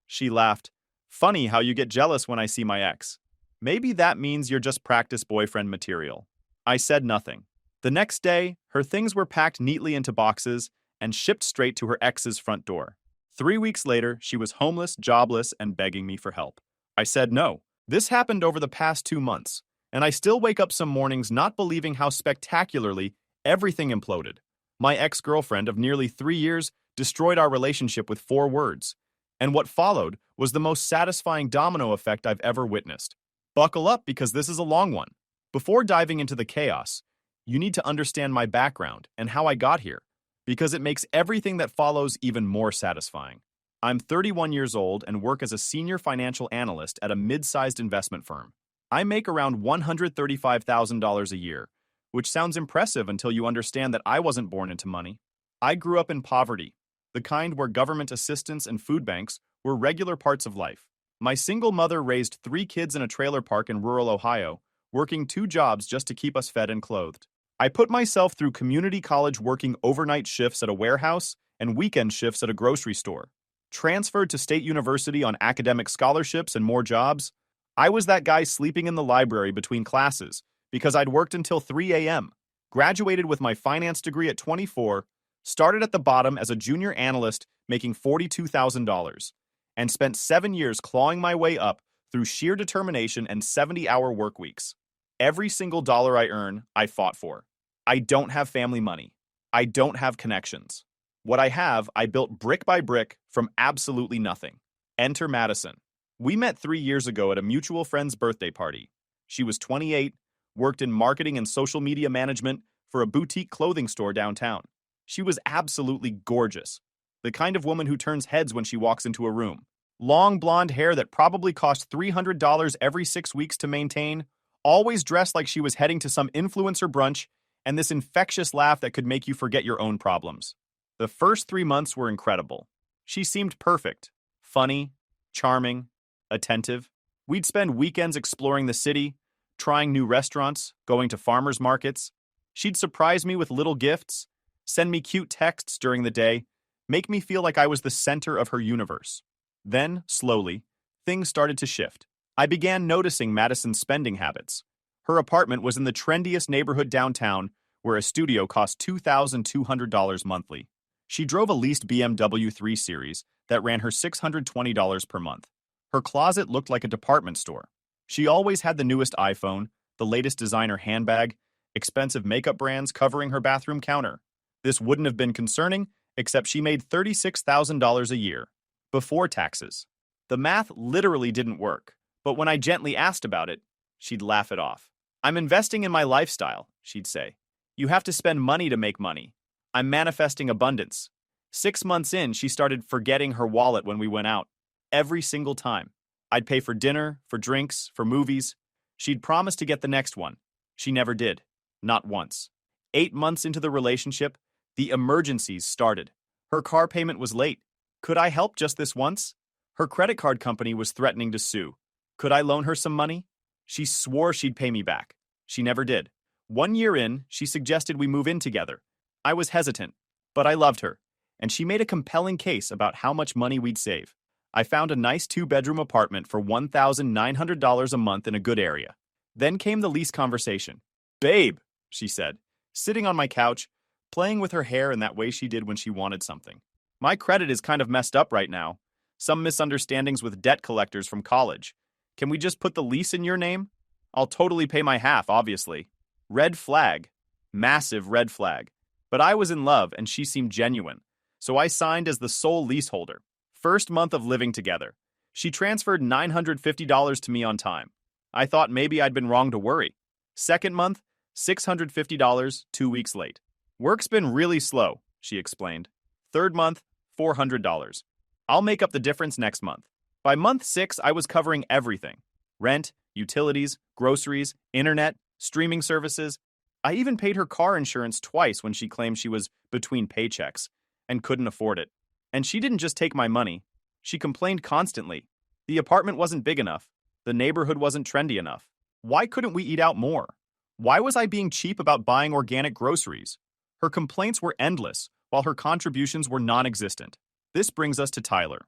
She laughed. Funny how you get jealous when I see my ex. Maybe that means you're just practice boyfriend material. I said nothing. The next day, her things were packed neatly into boxes and shipped straight to her ex's front door. 3 weeks later, she was homeless, jobless, and begging me for help. I said no. This happened over the past 2 months, and I still wake up some mornings not believing how spectacularly everything imploded. My ex-girlfriend of nearly 3 years destroyed our relationship with 4 words, and what followed was the most satisfying domino effect I've ever witnessed. Buckle up because this is a long one. Before diving into the chaos, you need to understand my background and how I got here, because it makes everything that follows even more satisfying. I'm 31 years old and work as a senior financial analyst at a mid-sized investment firm. I make around $135,000 a year, which sounds impressive until you understand that I wasn't born into money. I grew up in poverty, the kind where government assistance and food banks were regular parts of life. My single mother raised 3 kids in a trailer park in rural Ohio, working 2 jobs just to keep us fed and clothed. I put myself through community college working overnight shifts at a warehouse and weekend shifts at a grocery store. Transferred to State University on academic scholarships and more jobs. I was that guy sleeping in the library between classes because I'd worked until 3 a.m. Graduated with my finance degree at 24, started at the bottom as a junior analyst making $42,000, and spent 7 years clawing my way up through sheer determination and 70-hour work weeks. Every single dollar I earn, I fought for. I don't have family money. I don't have connections. What I have, I built brick by brick from absolutely nothing. Enter Madison. We met 3 years ago at a mutual friend's birthday party. She was 28, worked in marketing and social media management for a boutique clothing store downtown. She was absolutely gorgeous, the kind of woman who turns heads when she walks into a room. Long blonde hair that probably cost $300 every 6 weeks to maintain, always dressed like she was heading to some influencer brunch, and this infectious laugh that could make you forget your own problems. The first 3 months were incredible. She seemed perfect, funny, charming, attentive. We'd spend weekends exploring the city, trying new restaurants, going to farmers markets. She'd surprise me with little gifts, send me cute texts during the day, make me feel like I was the center of her universe. Then, slowly, things started to shift. I began noticing Madison's spending habits. Her apartment was in the trendiest neighborhood downtown, where a studio cost $2,200 monthly. She drove a leased BMW 3 Series that ran her $620 per month. Her closet looked like a department store. She always had the newest iPhone, the latest designer handbag, expensive makeup brands covering her bathroom counter. This wouldn't have been concerning, except she made $36,000 a year, before taxes. The math literally didn't work, but when I gently asked about it, she'd laugh it off. I'm investing in my lifestyle, she'd say. You have to spend money to make money. I'm manifesting abundance. 6 months in, she started forgetting her wallet when we went out. Every single time. I'd pay for dinner, for drinks, for movies. She'd promised to get the next one. She never did. Not once. 8 months into the relationship, the emergencies started. Her car payment was late. Could I help just this once? Her credit card company was threatening to sue. Could I loan her some money? She swore she'd pay me back. She never did. 1 year in, she suggested we move in together. I was hesitant, but I loved her, and she made a compelling case about how much money we'd save. I found a nice 2-bedroom apartment for $1,900 a month in a good area. Then came the lease conversation. Babe, she said, sitting on my couch, playing with her hair in that way she did when she wanted something. My credit is kind of messed up right now. Some misunderstandings with debt collectors from college. Can we just put the lease in your name? I'll totally pay my half, obviously. Red flag. Massive red flag. But I was in love and she seemed genuine, so I signed as the sole leaseholder. First month of living together. She transferred $950 to me on time. I thought maybe I'd been wrong to worry. Second month, $650, 2 weeks late. Work's been really slow, she explained. Third month, $400. I'll make up the difference next month. By month 6, I was covering everything. Rent, utilities, groceries, internet, streaming services. I even paid her car insurance twice when she claimed she was between paychecks and couldn't afford it. And she didn't just take my money. She complained constantly. The apartment wasn't big enough. The neighborhood wasn't trendy enough. Why couldn't we eat out more? Why was I being cheap about buying organic groceries? Her complaints were endless, while her contributions were non-existent. This brings us to Tyler.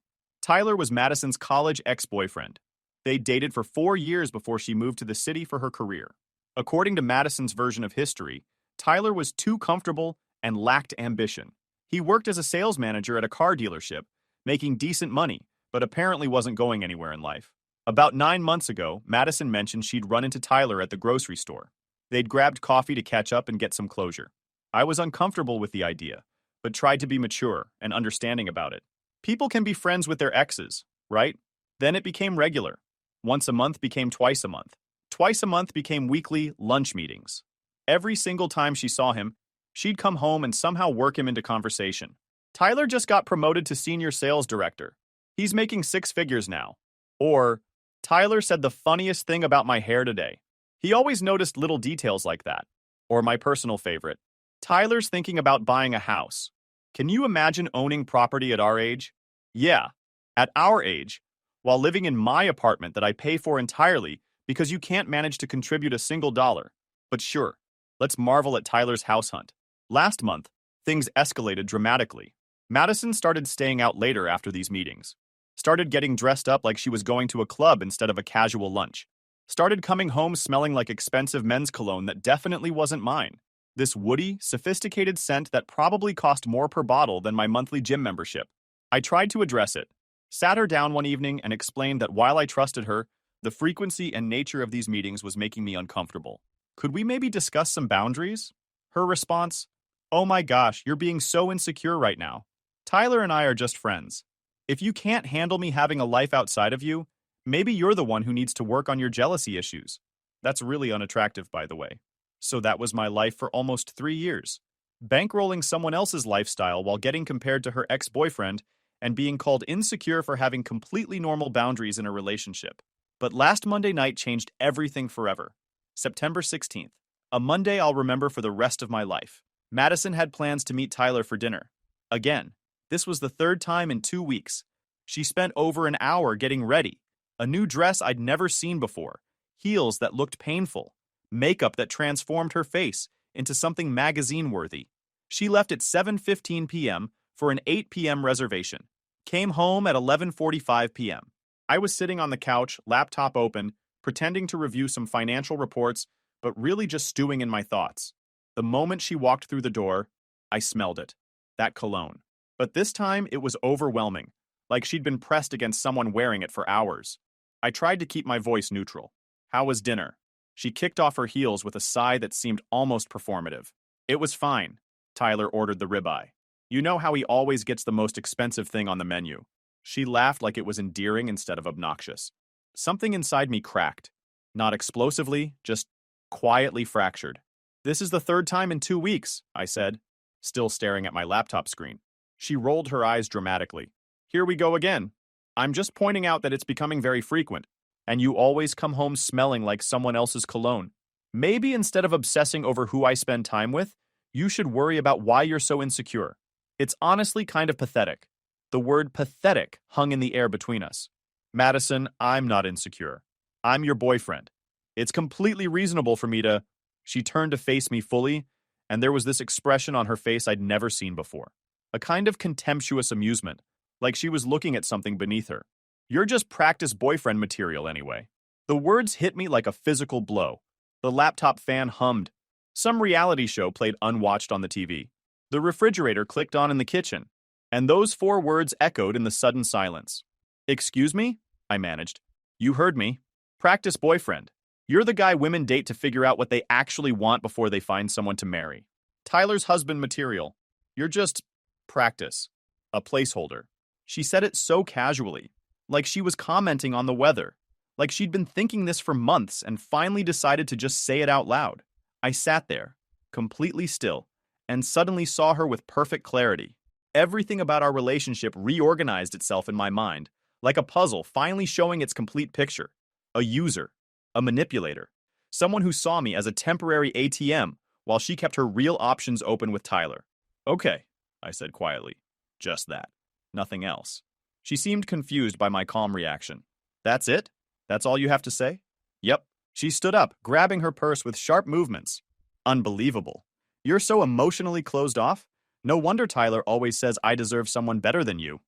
Tyler was Madison's college ex-boyfriend. They dated for 4 years before she moved to the city for her career. According to Madison's version of history, Tyler was too comfortable and lacked ambition. He worked as a sales manager at a car dealership, making decent money, but apparently wasn't going anywhere in life. About 9 months ago, Madison mentioned she'd run into Tyler at the grocery store. They'd grabbed coffee to catch up and get some closure. I was uncomfortable with the idea, but tried to be mature and understanding about it. People can be friends with their exes, right? Then it became regular. Once a month became twice a month. Twice a month became weekly lunch meetings. Every single time she saw him, she'd come home and somehow work him into conversation. Tyler just got promoted to senior sales director. He's making 6 figures now. Or, Tyler said the funniest thing about my hair today. He always noticed little details like that. Or my personal favorite, Tyler's thinking about buying a house. Can you imagine owning property at our age? Yeah, at our age, while living in my apartment that I pay for entirely because you can't manage to contribute a single dollar. But sure, let's marvel at Tyler's house hunt. Last month, things escalated dramatically. Madison started staying out later after these meetings. Started getting dressed up like she was going to a club instead of a casual lunch. Started coming home smelling like expensive men's cologne that definitely wasn't mine. This woody, sophisticated scent that probably cost more per bottle than my monthly gym membership. I tried to address it, sat her down one evening and explained that while I trusted her, the frequency and nature of these meetings was making me uncomfortable. Could we maybe discuss some boundaries? Her response, "Oh my gosh, you're being so insecure right now. Tyler and I are just friends. If you can't handle me having a life outside of you, maybe you're the one who needs to work on your jealousy issues." That's really unattractive, by the way. So that was my life for almost 3 years. Bankrolling someone else's lifestyle while getting compared to her ex-boyfriend and being called insecure for having completely normal boundaries in a relationship. But last Monday night changed everything forever. September 16th, a Monday I'll remember for the rest of my life. Madison had plans to meet Tyler for dinner. Again, this was the 3rd time in 2 weeks. She spent over an hour getting ready. A new dress I'd never seen before. Heels that looked painful. Makeup that transformed her face into something magazine-worthy. She left at 7:15 p.m. for an 8 p.m. reservation. Came home at 11:45 p.m. I was sitting on the couch, laptop open, pretending to review some financial reports, but really just stewing in my thoughts. The moment she walked through the door, I smelled it. That cologne. But this time, it was overwhelming, like she'd been pressed against someone wearing it for hours. I tried to keep my voice neutral. How was dinner? She kicked off her heels with a sigh that seemed almost performative. It was fine. Tyler ordered the ribeye. You know how he always gets the most expensive thing on the menu. She laughed like it was endearing instead of obnoxious. Something inside me cracked. Not explosively, just quietly fractured. This is the 3rd time in 2 weeks, I said, still staring at my laptop screen. She rolled her eyes dramatically. Here we go again. I'm just pointing out that it's becoming very frequent, and you always come home smelling like someone else's cologne. Maybe instead of obsessing over who I spend time with, you should worry about why you're so insecure. It's honestly kind of pathetic. The word pathetic hung in the air between us. Madison, I'm not insecure. I'm your boyfriend. It's completely reasonable for me to... She turned to face me fully, and there was this expression on her face I'd never seen before. A kind of contemptuous amusement, like she was looking at something beneath her. You're just practice boyfriend material anyway. The words hit me like a physical blow. The laptop fan hummed. Some reality show played unwatched on the TV. The refrigerator clicked on in the kitchen. And those 4 words echoed in the sudden silence. Excuse me? I managed. You heard me. Practice boyfriend. You're the guy women date to figure out what they actually want before they find someone to marry. Tyler's husband material. You're just practice. A placeholder. She said it so casually, like she was commenting on the weather, like she'd been thinking this for months and finally decided to just say it out loud. I sat there, completely still, and suddenly saw her with perfect clarity. Everything about our relationship reorganized itself in my mind, like a puzzle finally showing its complete picture. A user, a manipulator, someone who saw me as a temporary ATM while she kept her real options open with Tyler. Okay, I said quietly. Just that. Nothing else. She seemed confused by my calm reaction. That's it? That's all you have to say? Yep. She stood up, grabbing her purse with sharp movements. Unbelievable. You're so emotionally closed off? No wonder Tyler always says I deserve someone better than you.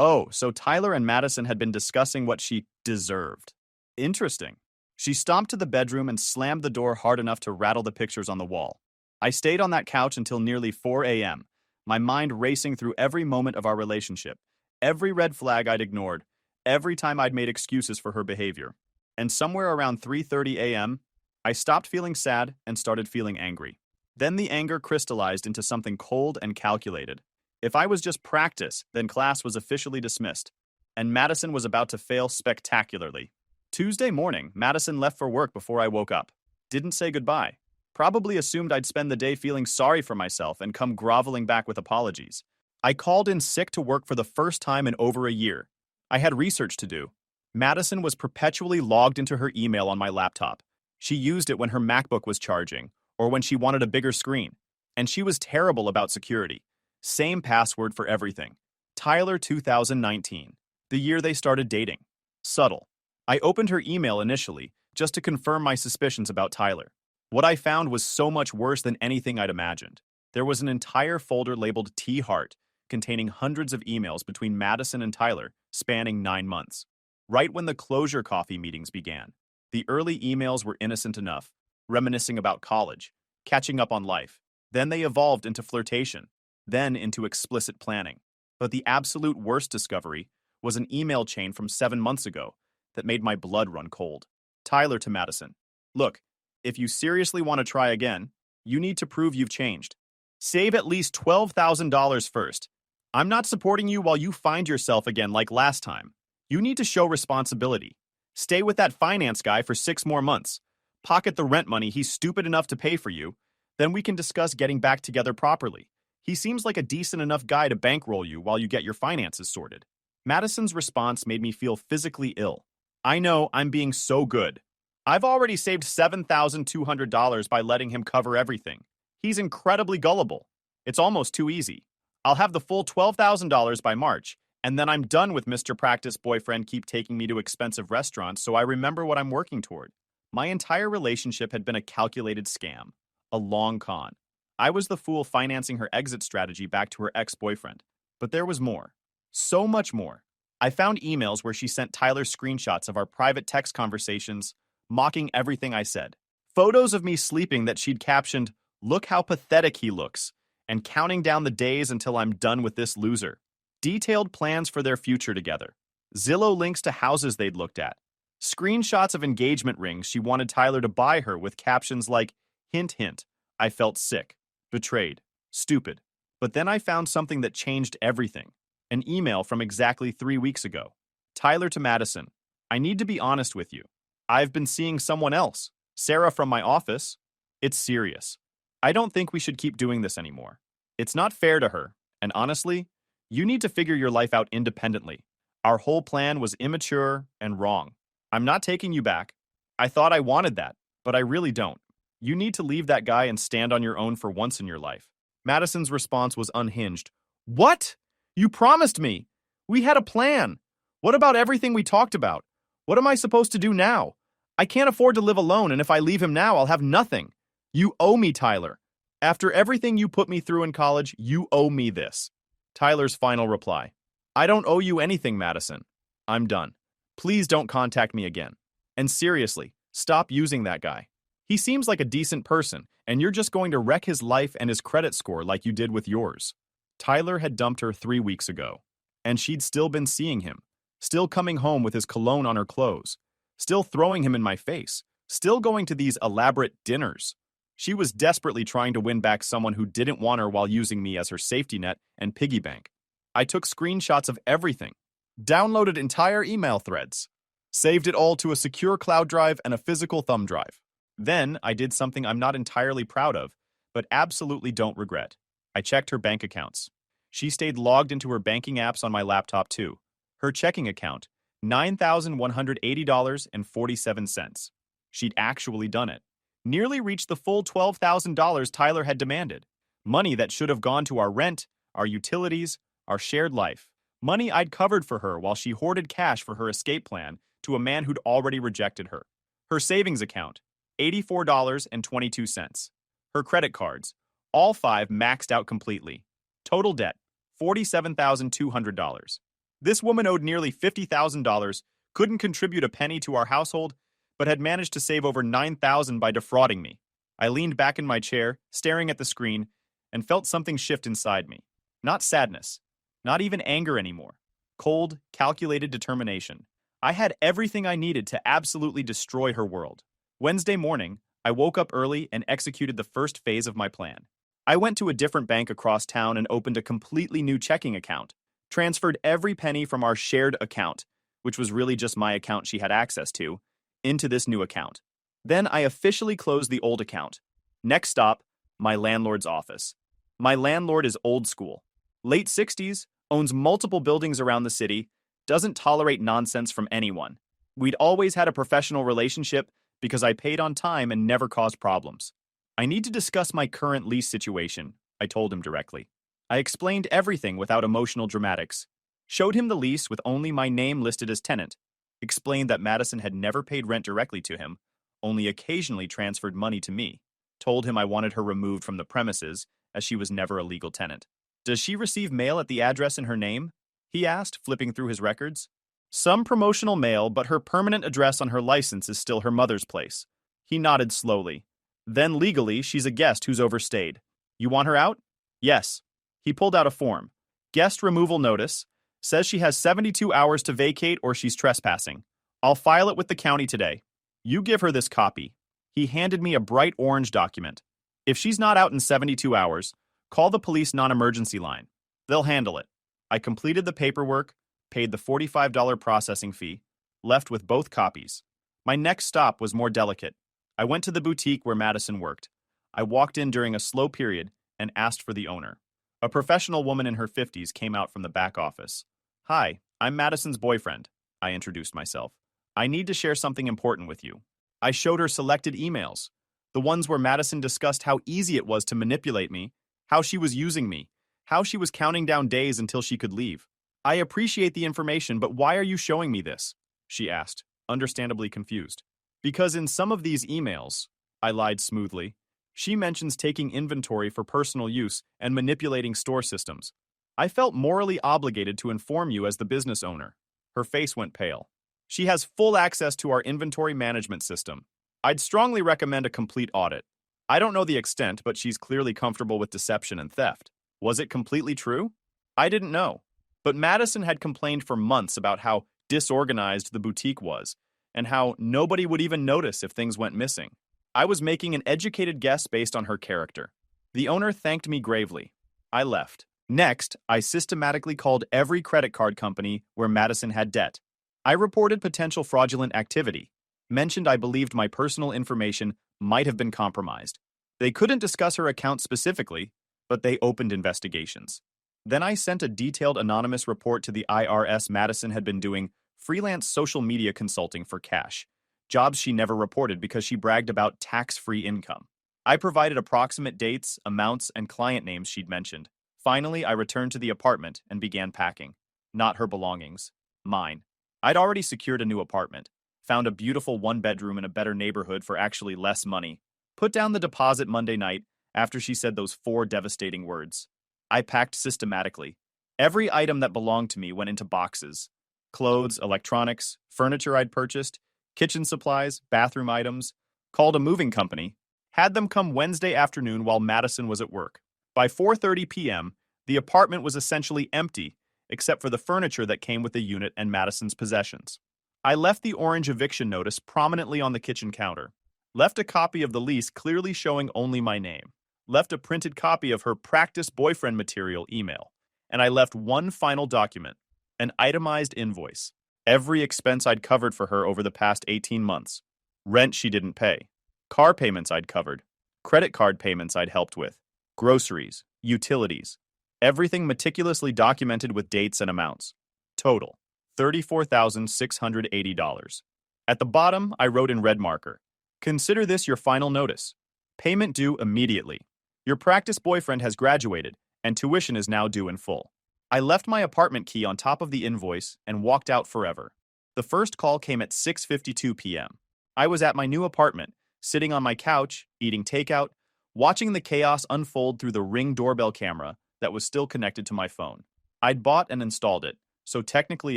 Oh, so Tyler and Madison had been discussing what she deserved. Interesting. She stomped to the bedroom and slammed the door hard enough to rattle the pictures on the wall. I stayed on that couch until nearly 4 a.m., my mind racing through every moment of our relationship, every red flag I'd ignored, every time I'd made excuses for her behavior. And somewhere around 3:30 a.m., I stopped feeling sad and started feeling angry. Then the anger crystallized into something cold and calculated. If I was just practice, then class was officially dismissed, and Madison was about to fail spectacularly. Tuesday morning, Madison left for work before I woke up. Didn't say goodbye. Probably assumed I'd spend the day feeling sorry for myself and come groveling back with apologies. I called in sick to work for the first time in over a year. I had research to do. Madison was perpetually logged into her email on my laptop. She used it when her MacBook was charging, or when she wanted a bigger screen. And she was terrible about security. Same password for everything. Tyler 2019, the year they started dating. Subtle. I opened her email initially, just to confirm my suspicions about Tyler. What I found was so much worse than anything I'd imagined. There was an entire folder labeled T Heart, containing hundreds of emails between Madison and Tyler, spanning 9 months. Right when the closure coffee meetings began, the early emails were innocent enough, reminiscing about college, catching up on life. Then they evolved into flirtation, then into explicit planning. But the absolute worst discovery was an email chain from 7 months ago that made my blood run cold. Tyler to Madison. Look, if you seriously want to try again, you need to prove you've changed. Save at least $12,000 first. I'm not supporting you while you find yourself again like last time. You need to show responsibility. Stay with that finance guy for 6 more months. Pocket the rent money he's stupid enough to pay for you. Then we can discuss getting back together properly. He seems like a decent enough guy to bankroll you while you get your finances sorted. Madison's response made me feel physically ill. I know I'm being so good. I've already saved $7,200 by letting him cover everything. He's incredibly gullible. It's almost too easy. I'll have the full $12,000 by March, and then I'm done with Mr. Practice Boyfriend keep taking me to expensive restaurants so I remember what I'm working toward. My entire relationship had been a calculated scam, a long con. I was the fool financing her exit strategy back to her ex-boyfriend. But there was more. So much more. I found emails where she sent Tyler screenshots of our private text conversations, mocking everything I said. Photos of me sleeping that she'd captioned, "Look how pathetic he looks," and counting down the days until I'm done with this loser. Detailed plans for their future together. Zillow links to houses they'd looked at. Screenshots of engagement rings she wanted Tyler to buy her with captions like, "Hint, hint, I felt sick, betrayed, stupid." But then I found something that changed everything. An email from exactly 3 weeks ago. Tyler to Madison. I need to be honest with you. I've been seeing someone else, Sarah from my office. It's serious. I don't think we should keep doing this anymore. It's not fair to her, and honestly, you need to figure your life out independently. Our whole plan was immature and wrong. I'm not taking you back. I thought I wanted that, but I really don't. You need to leave that guy and stand on your own for once in your life. Madison's response was unhinged. What? You promised me. We had a plan. What about everything we talked about? What am I supposed to do now? I can't afford to live alone, and if I leave him now, I'll have nothing. You owe me, Tyler. After everything you put me through in college, you owe me this. Tyler's final reply. I don't owe you anything, Madison. I'm done. Please don't contact me again. And seriously, stop using that guy. He seems like a decent person, and you're just going to wreck his life and his credit score like you did with yours. Tyler had dumped her 3 weeks ago, and she'd still been seeing him, still coming home with his cologne on her clothes, still throwing him in my face, still going to these elaborate dinners. She was desperately trying to win back someone who didn't want her while using me as her safety net and piggy bank. I took screenshots of everything, downloaded entire email threads, saved it all to a secure cloud drive and a physical thumb drive. Then I did something I'm not entirely proud of, but absolutely don't regret. I checked her bank accounts. She stayed logged into her banking apps on my laptop too. Her checking account, $9,180.47. She'd actually done it. Nearly reached the full $12,000 Tyler had demanded. Money that should have gone to our rent, our utilities, our shared life. Money I'd covered for her while she hoarded cash for her escape plan to a man who'd already rejected her. Her savings account, $84.22. Her credit cards, all 5 maxed out completely. Total debt, $47,200. This woman owed nearly $50,000, couldn't contribute a penny to our household, but had managed to save over $9,000 by defrauding me. I leaned back in my chair, staring at the screen, and felt something shift inside me. Not sadness, not even anger anymore. Cold, calculated determination. I had everything I needed to absolutely destroy her world. Wednesday morning, I woke up early and executed the first phase of my plan. I went to a different bank across town and opened a completely new checking account, transferred every penny from our shared account, which was really just my account she had access to, into this new account. Then I officially closed the old account. Next stop, my landlord's office. My landlord is old school. Late 60s, owns multiple buildings around the city, doesn't tolerate nonsense from anyone. We'd always had a professional relationship because I paid on time and never caused problems. I need to discuss my current lease situation, I told him directly. I explained everything without emotional dramatics. Showed him the lease with only my name listed as tenant. Explained that Madison had never paid rent directly to him, only occasionally transferred money to me. Told him I wanted her removed from the premises, as she was never a legal tenant. Does she receive mail at the address in her name? He asked, flipping through his records. Some promotional mail, but her permanent address on her license is still her mother's place. He nodded slowly. Then legally, she's a guest who's overstayed. You want her out? Yes. He pulled out a form. Guest removal notice. Says she has 72 hours to vacate or she's trespassing. I'll file it with the county today. You give her this copy. He handed me a bright orange document. If she's not out in 72 hours, call the police non-emergency line. They'll handle it. I completed the paperwork, paid the $45 processing fee, left with both copies. My next stop was more delicate. I went to the boutique where Madison worked. I walked in during a slow period and asked for the owner. A professional woman in her 50s came out from the back office. Hi, I'm Madison's boyfriend, I introduced myself. I need to share something important with you. I showed her selected emails, the ones where Madison discussed how easy it was to manipulate me, how she was using me, how she was counting down days until she could leave. I appreciate the information, but why are you showing me this? She asked, understandably confused. Because in some of these emails, I lied smoothly, she mentions taking inventory for personal use and manipulating store systems. I felt morally obligated to inform you as the business owner. Her face went pale. She has full access to our inventory management system. I'd strongly recommend a complete audit. I don't know the extent, but she's clearly comfortable with deception and theft. Was it completely true? I didn't know. But Madison had complained for months about how disorganized the boutique was, and how nobody would even notice if things went missing. I was making an educated guess based on her character. The owner thanked me gravely. I left. Next, I systematically called every credit card company where Madison had debt. I reported potential fraudulent activity, mentioned I believed my personal information might have been compromised. They couldn't discuss her account specifically, but they opened investigations. Then I sent a detailed anonymous report to the IRS. Madison had been doing freelance social media consulting for cash, jobs she never reported because she bragged about tax-free income. I provided approximate dates, amounts, and client names she'd mentioned. Finally, I returned to the apartment and began packing. Not her belongings. Mine. I'd already secured a new apartment, found a beautiful one-bedroom in a better neighborhood for actually less money, put down the deposit Monday night after she said those 4 devastating words. I packed systematically. Every item that belonged to me went into boxes. Clothes, electronics, furniture I'd purchased, kitchen supplies, bathroom items, called a moving company, had them come Wednesday afternoon while Madison was at work. By 4:30 p.m., the apartment was essentially empty, except for the furniture that came with the unit and Madison's possessions. I left the orange eviction notice prominently on the kitchen counter, left a copy of the lease clearly showing only my name, left a printed copy of her practice boyfriend material email, and I left one final document, an itemized invoice. Every expense I'd covered for her over the past 18 months. Rent she didn't pay. Car payments I'd covered. Credit card payments I'd helped with. Groceries. Utilities. Everything meticulously documented with dates and amounts. Total. $34,680. At the bottom, I wrote in red marker, "Consider this your final notice. Payment due immediately. Your practice boyfriend has graduated, and tuition is now due in full." I left my apartment key on top of the invoice and walked out forever. The first call came at 6:52 p.m. I was at my new apartment, sitting on my couch, eating takeout, watching the chaos unfold through the Ring doorbell camera that was still connected to my phone. I'd bought and installed it, so technically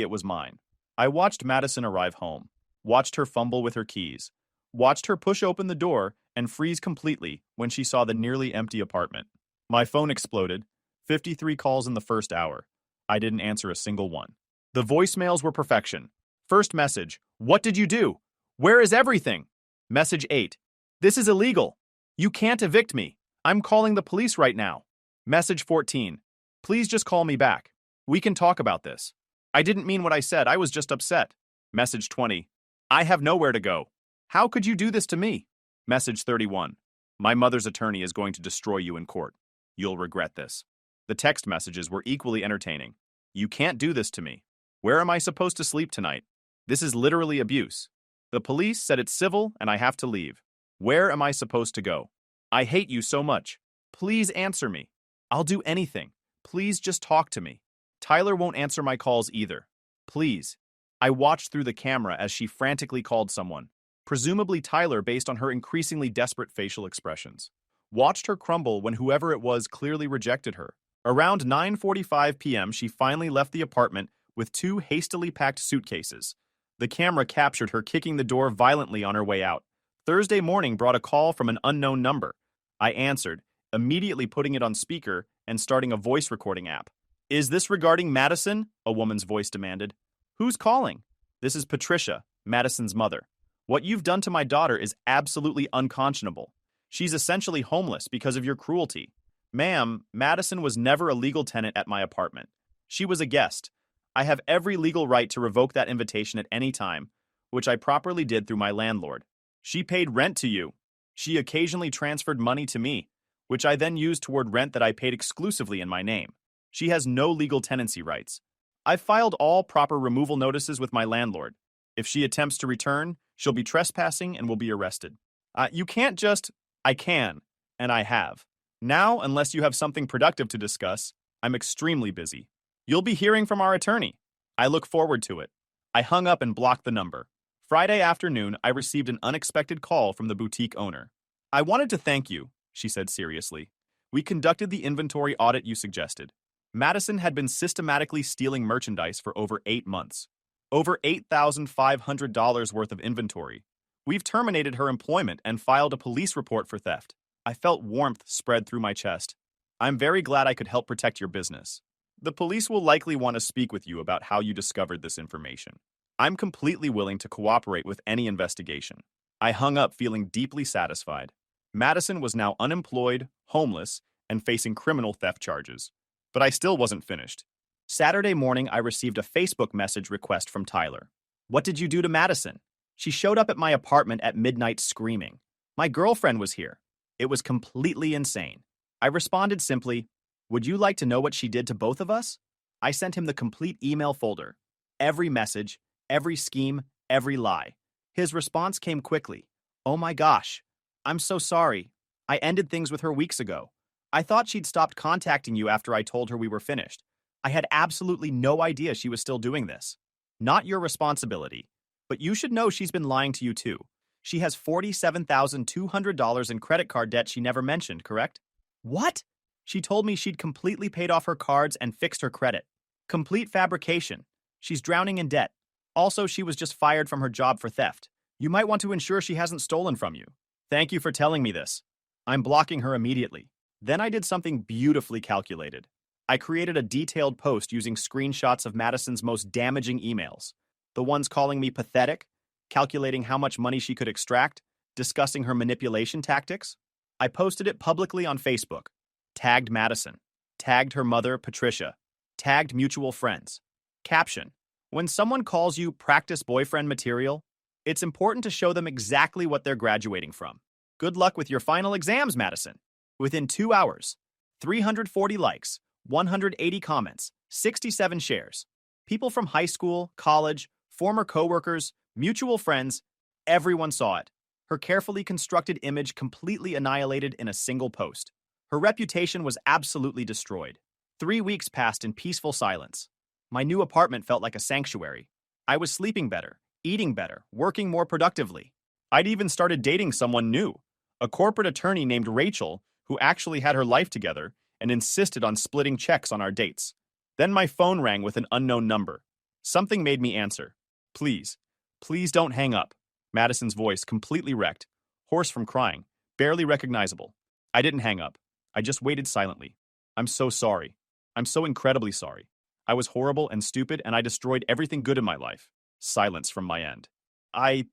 it was mine. I watched Madison arrive home, watched her fumble with her keys, watched her push open the door and freeze completely when she saw the nearly empty apartment. My phone exploded, 53 calls in the first hour. I didn't answer a single one. The voicemails were perfection. First message, "What did you do? Where is everything?" Message 8, "This is illegal. You can't evict me. I'm calling the police right now." Message 14, "Please just call me back. We can talk about this. I didn't mean what I said, I was just upset." Message 20, "I have nowhere to go. How could you do this to me?" Message 31, "My mother's attorney is going to destroy you in court. You'll regret this." The text messages were equally entertaining. "You can't do this to me. Where am I supposed to sleep tonight? This is literally abuse. The police said it's civil and I have to leave. Where am I supposed to go? I hate you so much. Please answer me. I'll do anything. Please just talk to me. Tyler won't answer my calls either. Please." I watched through the camera as she frantically called someone, presumably Tyler based on her increasingly desperate facial expressions. Watched her crumble when whoever it was clearly rejected her. Around 9:45 p.m., she finally left the apartment with 2 hastily packed suitcases. The camera captured her kicking the door violently on her way out. Thursday morning brought a call from an unknown number. I answered, immediately putting it on speaker and starting a voice recording app. "Is this regarding Madison?" a woman's voice demanded. "Who's calling?" "This is Patricia, Madison's mother. What you've done to my daughter is absolutely unconscionable. She's essentially homeless because of your cruelty. Ma'am, Madison was never a legal tenant at my apartment. She was a guest. I have every legal right to revoke that invitation at any time, which I properly did through my landlord. She paid rent to you. She occasionally transferred money to me, which I then used toward rent that I paid exclusively in my name. She has no legal tenancy rights. I've filed all proper removal notices with my landlord. If she attempts to return, she'll be trespassing and will be arrested. You can't just..." "I can, and I have. Now, unless you have something productive to discuss, I'm extremely busy. You'll be hearing from our attorney. I look forward to it." I hung up and blocked the number. Friday afternoon, I received an unexpected call from the boutique owner. "I wanted to thank you," she said seriously. "We conducted the inventory audit you suggested. Madison had been systematically stealing merchandise for over 8 months. Over $8,500 worth of inventory. We've terminated her employment and filed a police report for theft." I felt warmth spread through my chest. "I'm very glad I could help protect your business. The police will likely want to speak with you about how you discovered this information. I'm completely willing to cooperate with any investigation." I hung up feeling deeply satisfied. Madison was now unemployed, homeless, and facing criminal theft charges. But I still wasn't finished. Saturday morning, I received a Facebook message request from Tyler. "What did you do to Madison? She showed up at my apartment at midnight screaming. My girlfriend was here. It was completely insane." I responded simply, "Would you like to know what she did to both of us?" I sent him the complete email folder. Every message, every scheme, every lie. His response came quickly. "Oh my gosh. I'm so sorry. I ended things with her weeks ago. I thought she'd stopped contacting you after I told her we were finished. I had absolutely no idea she was still doing this. Not your responsibility. But you should know she's been lying to you too. She has $47,200 in credit card debt she never mentioned, correct?" "What?" "She told me she'd completely paid off her cards and fixed her credit. Complete fabrication. She's drowning in debt. Also, she was just fired from her job for theft. You might want to ensure she hasn't stolen from you. Thank you for telling me this. I'm blocking her immediately." Then I did something beautifully calculated. I created a detailed post using screenshots of Madison's most damaging emails. The ones calling me pathetic, calculating how much money she could extract, discussing her manipulation tactics. I posted it publicly on Facebook. Tagged Madison. Tagged her mother, Patricia. Tagged mutual friends. Caption: when someone calls you practice boyfriend material, it's important to show them exactly what they're graduating from. Good luck with your final exams, Madison. Within 2 hours, 340 likes, 180 comments, 67 shares. People from high school, college, former coworkers, mutual friends, everyone saw it. Her carefully constructed image completely annihilated in a single post. Her reputation was absolutely destroyed. 3 weeks passed in peaceful silence. My new apartment felt like a sanctuary. I was sleeping better, eating better, working more productively. I'd even started dating someone new, a corporate attorney named Rachel, who actually had her life together and insisted on splitting checks on our dates. Then my phone rang with an unknown number. Something made me answer. Please, please don't hang up. Madison's voice completely wrecked, hoarse from crying, barely recognizable. I didn't hang up. I just waited silently. I'm so sorry. I'm so incredibly sorry. I was horrible and stupid, and I destroyed everything good in my life. Silence from my end. I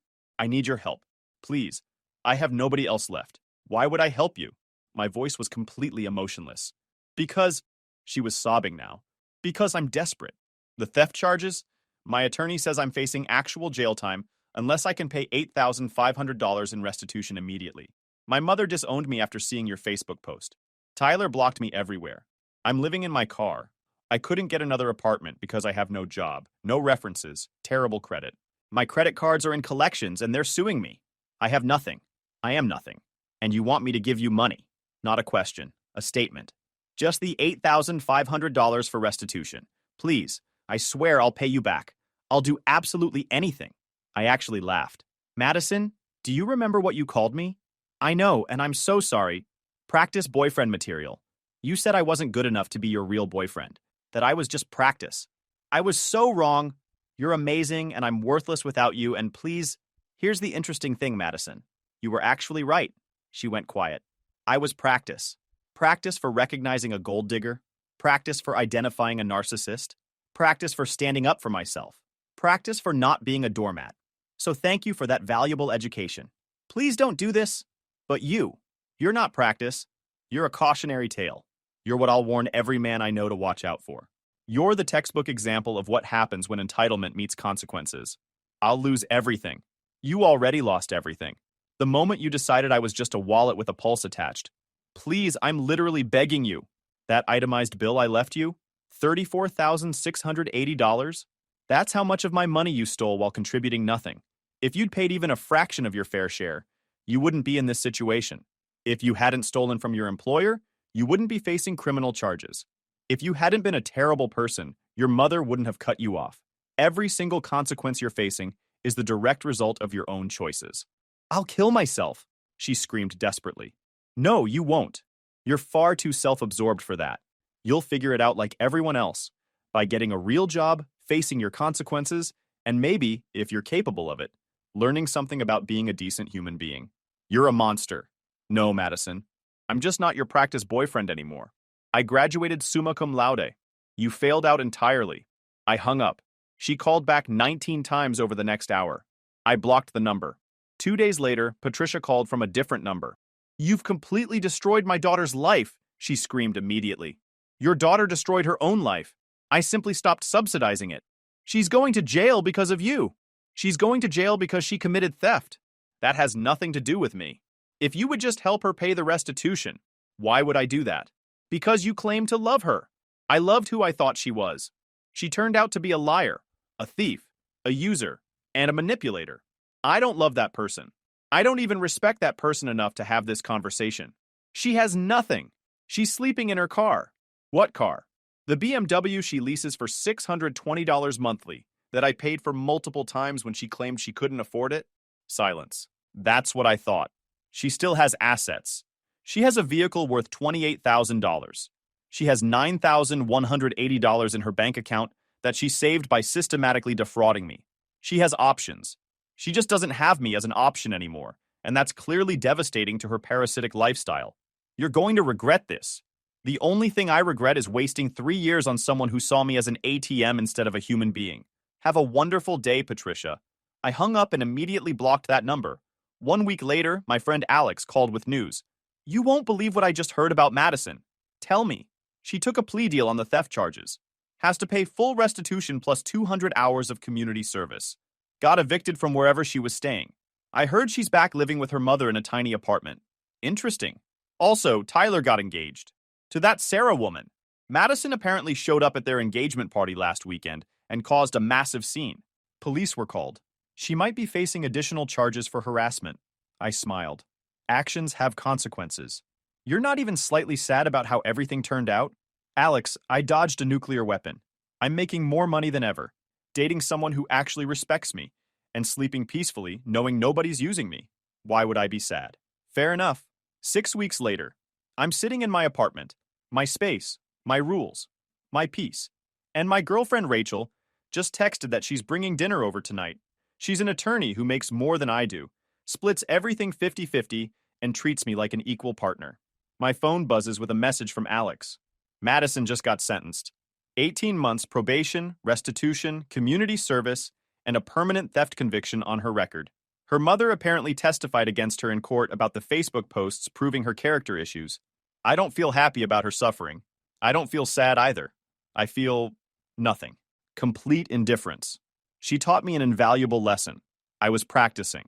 need your help. Please. I have nobody else left. Why would I help you? My voice was completely emotionless. Because, she was sobbing now. Because I'm desperate. The theft charges? My attorney says I'm facing actual jail time unless I can pay $8,500 in restitution immediately. My mother disowned me after seeing your Facebook post. Tyler blocked me everywhere. I'm living in my car. I couldn't get another apartment because I have no job, no references, terrible credit. My credit cards are in collections and they're suing me. I have nothing. I am nothing. And you want me to give you money. Not a question, a statement. Just the $8,500 for restitution. Please, I swear I'll pay you back. I'll do absolutely anything. I actually laughed. Madison, do you remember what you called me? I know, and I'm so sorry. Practice boyfriend material. You said I wasn't good enough to be your real boyfriend, that I was just practice. I was so wrong. You're amazing, and I'm worthless without you, and please, here's the interesting thing, Madison. You were actually right. She went quiet. I was practice. Practice for recognizing a gold digger. Practice for identifying a narcissist. Practice for standing up for myself. Practice for not being a doormat. So thank you for that valuable education. Please don't do this. But you're not practice. You're a cautionary tale. You're what I'll warn every man I know to watch out for. You're the textbook example of what happens when entitlement meets consequences. I'll lose everything. You already lost everything. The moment you decided I was just a wallet with a pulse attached. Please, I'm literally begging you. That itemized bill I left you? $34,680? That's how much of my money you stole while contributing nothing. If you'd paid even a fraction of your fair share, you wouldn't be in this situation. If you hadn't stolen from your employer, you wouldn't be facing criminal charges. If you hadn't been a terrible person, your mother wouldn't have cut you off. Every single consequence you're facing is the direct result of your own choices. I'll kill myself, she screamed desperately. No, you won't. You're far too self-absorbed for that. You'll figure it out like everyone else, by getting a real job, facing your consequences, and maybe, if you're capable of it, learning something about being a decent human being. You're a monster. No, Madison. I'm just not your practice boyfriend anymore. I graduated summa cum laude. You failed out entirely. I hung up. She called back 19 times over the next hour. I blocked the number. 2 days later, Patricia called from a different number. You've completely destroyed my daughter's life, she screamed immediately. Your daughter destroyed her own life. I simply stopped subsidizing it. She's going to jail because of you. She's going to jail because she committed theft. That has nothing to do with me. If you would just help her pay the restitution, why would I do that? Because you claim to love her. I loved who I thought she was. She turned out to be a liar, a thief, a user, and a manipulator. I don't love that person. I don't even respect that person enough to have this conversation. She has nothing. She's sleeping in her car. What car? The BMW she leases for $620 monthly that I paid for multiple times when she claimed she couldn't afford it? Silence. That's what I thought. She still has assets. She has a vehicle worth $28,000. She has $9,180 in her bank account that she saved by systematically defrauding me. She has options. She just doesn't have me as an option anymore, and that's clearly devastating to her parasitic lifestyle. You're going to regret this. The only thing I regret is wasting 3 years on someone who saw me as an ATM instead of a human being. Have a wonderful day, Patricia. I hung up and immediately blocked that number. 1 week later, my friend Alex called with news. You won't believe what I just heard about Madison. Tell me. She took a plea deal on the theft charges. Has to pay full restitution plus 200 hours of community service. Got evicted from wherever she was staying. I heard she's back living with her mother in a tiny apartment. Interesting. Also, Tyler got engaged. To that Sarah woman. Madison apparently showed up at their engagement party last weekend and caused a massive scene. Police were called. She might be facing additional charges for harassment. I smiled. Actions have consequences. You're not even slightly sad about how everything turned out? Alex, I dodged a nuclear weapon. I'm making more money than ever, dating someone who actually respects me, and sleeping peacefully knowing nobody's using me. Why would I be sad? Fair enough. 6 weeks later, I'm sitting in my apartment. My space, my rules, my peace. And my girlfriend Rachel just texted that she's bringing dinner over tonight. She's an attorney who makes more than I do, splits everything 50-50, and treats me like an equal partner. My phone buzzes with a message from Alex. Madison just got sentenced. 18 months probation, restitution, community service, and a permanent theft conviction on her record. Her mother apparently testified against her in court about the Facebook posts proving her character issues. I don't feel happy about her suffering. I don't feel sad either. I feel nothing. Complete indifference. She taught me an invaluable lesson. I was practicing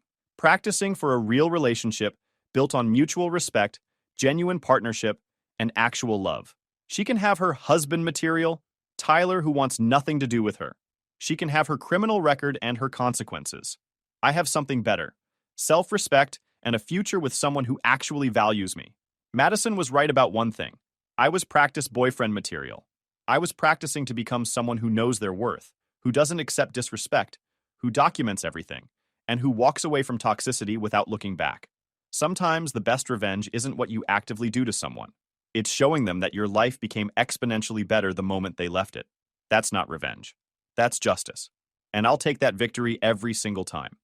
for a real relationship built on mutual respect, genuine partnership, and actual love. She can have her husband material, Tyler, who wants nothing to do with her. She can have her criminal record and her consequences. I have something better, self-respect and a future with someone who actually values me. Madison was right about one thing. I was practice boyfriend material. I was practicing to become someone who knows their worth, who doesn't accept disrespect, who documents everything, and who walks away from toxicity without looking back. Sometimes the best revenge isn't what you actively do to someone. It's showing them that your life became exponentially better the moment they left it. That's not revenge. That's justice. And I'll take that victory every single time.